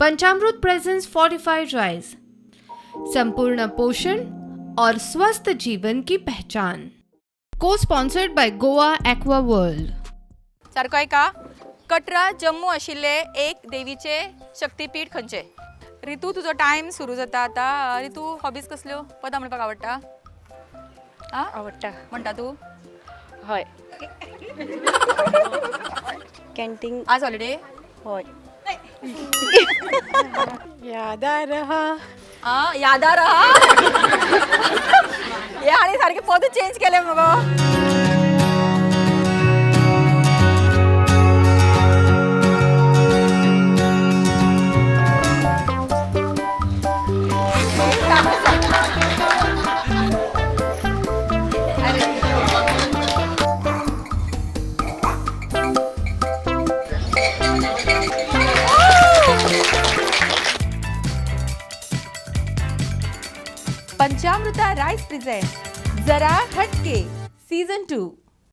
पंचामृत presence fortified rice, संपूर्ण पोषण और स्वस्थ जीवन की पहचान। को sponsored by Goa aqua world. सारको ऐका, कटरा जम्मू आशिल्ले एक देवीचे शक्तीपीठ खंयचे? रितू तुजो टायम सुरू जाता आतां. रितू हॉबीज कसल्यो? पदां म्हणपाक आवडटा? आवडटा. म्हणटा तूं? हय. कॅन्टीन. आज हॉलिडे? हय. यादा रहा. यादा रहा. हे आणि सारखे पद चेंज केले मगो. पंचामृता राइस प्रेजेंट जरा हटके सीजन 2.